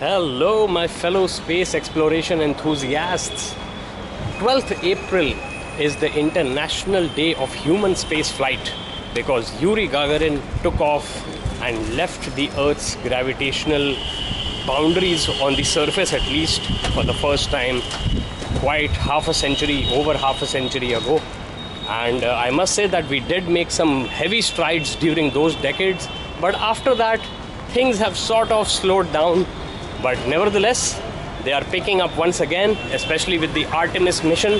Hello, my fellow space exploration enthusiasts. 12th April is the International Day of Human Space Flight because Yuri Gagarin took off and left the Earth's gravitational boundaries on the surface, at least for the first time, quite over half a century ago. And I must say that we did make some heavy strides during those decades, but after that, things have sort of slowed down. But nevertheless, they are picking up once again, especially with the Artemis mission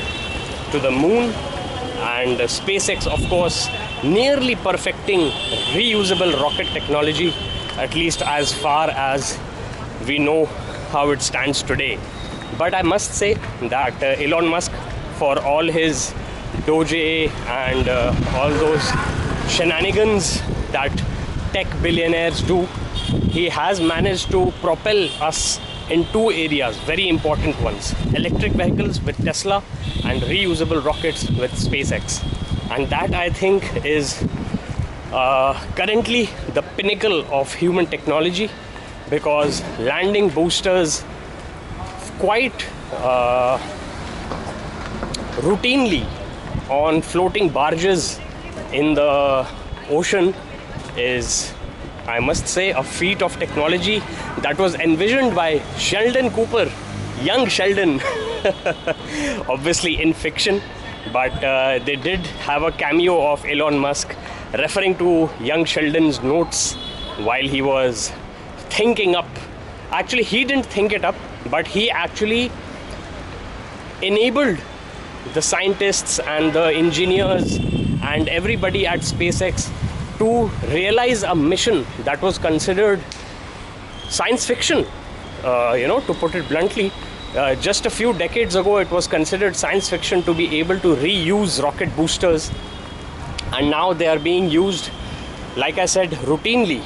to the moon, and SpaceX, of course, nearly perfecting reusable rocket technology, at least as far as we know how it stands today. But I must say that Elon Musk, for all his Doge and all those shenanigans that tech billionaires do, he has managed to propel us in two areas, very important ones: electric vehicles with Tesla and reusable rockets with SpaceX. And that, I think, is currently the pinnacle of human technology, because landing boosters quite routinely on floating barges in the ocean is, I must say, a feat of technology that was envisioned by Sheldon Cooper, young Sheldon, obviously in fiction, but they did have a cameo of Elon Musk referring to young Sheldon's notes while he was thinking up. Actually, he didn't think it up, but he actually enabled the scientists and the engineers and everybody at SpaceX to realize a mission that was considered science fiction. To put it bluntly, just a few decades ago, it was considered science fiction to be able to reuse rocket boosters, and now they are being used, like I said, routinely.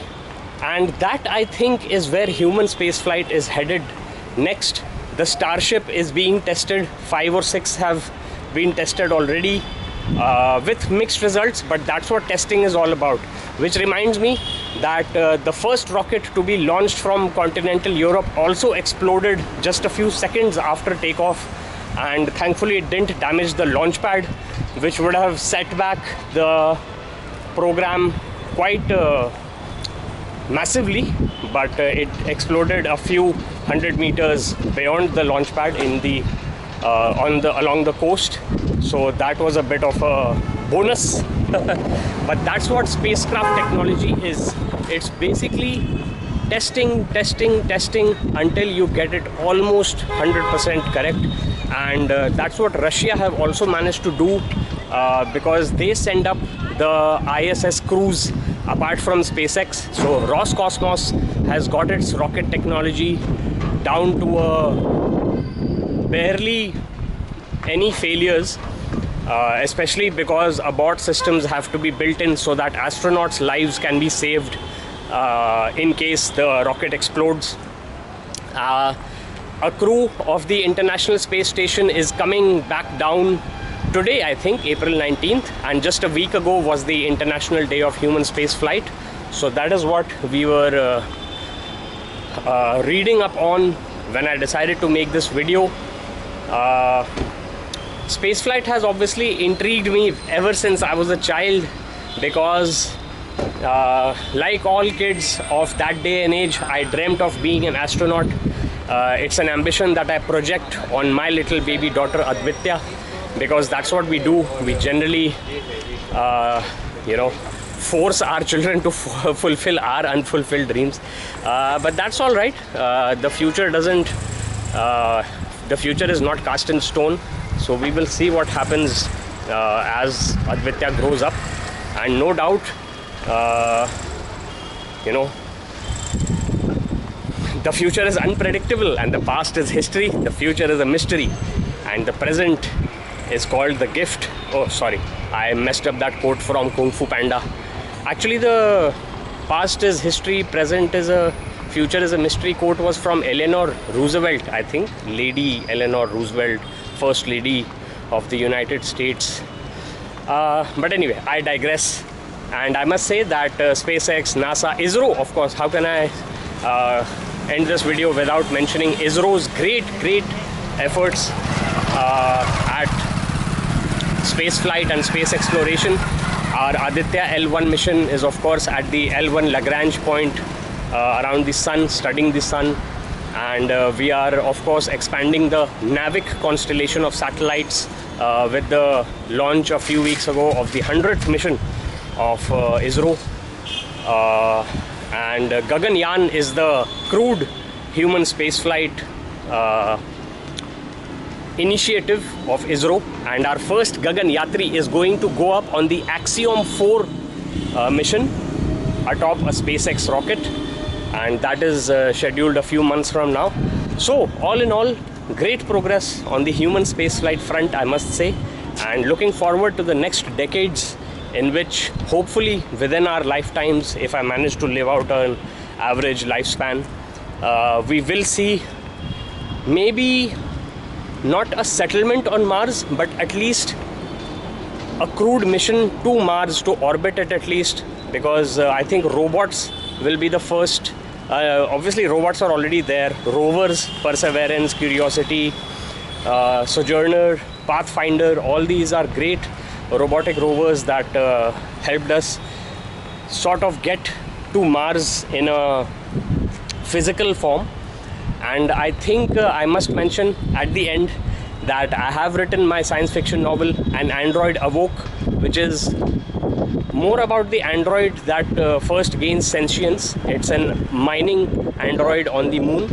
And that, I think, is where human spaceflight is headed next. The Starship is being tested. 5 or 6 have been tested already, with mixed results, but that's what testing is all about. Which reminds me that the first rocket to be launched from continental Europe also exploded just a few seconds after takeoff, and thankfully it didn't damage the launch pad, which would have set back the program quite massively. But it exploded a few hundred meters beyond the launch pad in the along the coast, so that was a bit of a bonus. But that's what spacecraft technology is. It's basically testing until you get it almost 100% correct. And that's what Russia have also managed to do, because they send up the ISS crews apart from SpaceX. So Roscosmos has got its rocket technology down to barely any failures, especially because abort systems have to be built in so that astronauts' lives can be saved in case the rocket explodes. A crew of the International Space Station is coming back down today, I think, April 19th, and just a week ago was the International Day of Human Space Flight. So that is what we were reading up on when I decided to make this video. Spaceflight has obviously intrigued me ever since I was a child, because like all kids of that day and age, I dreamt of being an astronaut. It's an ambition that I project on my little baby daughter Advitya, because that's what we do. We generally force our children to fulfill our unfulfilled dreams, but that's all right. The future is not cast in stone, so we will see what happens as Advitya grows up. And no doubt, the future is unpredictable, and the past is history. The future is a mystery, and the present is called the gift. Oh, sorry, I messed up that quote from Kung Fu Panda. Actually, the past is history, present is a future is a mystery quote was from Eleanor Roosevelt, I think. Lady Eleanor Roosevelt, First Lady of the United States. But anyway, I digress. And I must say that SpaceX, NASA, ISRO, of course, how can I end this video without mentioning ISRO's great efforts at space flight and space exploration. Our Aditya L1 mission is of course at the L1 Lagrange point around the sun, studying the sun, and we are of course expanding the Navik constellation of satellites with the launch a few weeks ago of the 100th mission of ISRO. And Gaganyaan is the crewed human spaceflight initiative of ISRO, and our first Gagan Yatri is going to go up on the Axiom 4 mission atop a SpaceX rocket, and that is scheduled a few months from now. So all in all, great progress on the human spaceflight front, I must say, and looking forward to the next decades in which hopefully within our lifetimes, if I manage to live out an average lifespan, we will see maybe not a settlement on Mars, but at least a crewed mission to Mars, to orbit it at least, because I think robots will be the first. Obviously robots are already there. Rovers, Perseverance, Curiosity, Sojourner, Pathfinder, all these are great robotic rovers that helped us sort of get to Mars in a physical form. And I think I must mention at the end that I have written my science fiction novel, An Android Awoke, which is more about the android that first gains sentience. It's a mining android on the moon,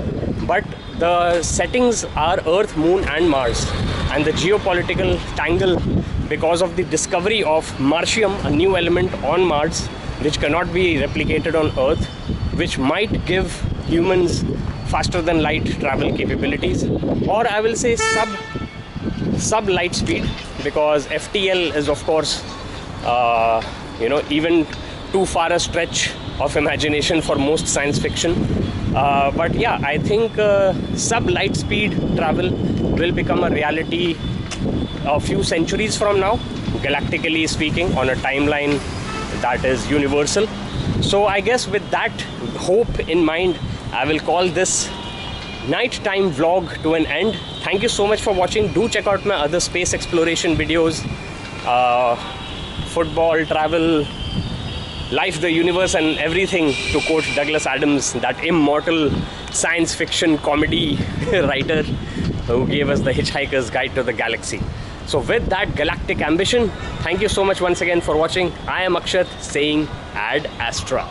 but the settings are Earth, Moon and Mars, and the geopolitical tangle because of the discovery of Martium, a new element on Mars which cannot be replicated on Earth, which might give humans faster than light travel capabilities, or I will say sub light speed, because FTL is of course even too far a stretch of imagination for most science fiction. But yeah, I think sub light speed travel will become a reality a few centuries from now, galactically speaking, on a timeline that is universal. So I guess with that hope in mind, I will call this nighttime vlog to an end. Thank you so much for watching. Do check out my other space exploration videos, football, travel, life, the universe and everything, to quote Douglas Adams, that immortal science fiction comedy writer who gave us the Hitchhiker's Guide to the Galaxy. So with that galactic ambition, thank you so much once again for watching. I am Axat saying Ad Astra.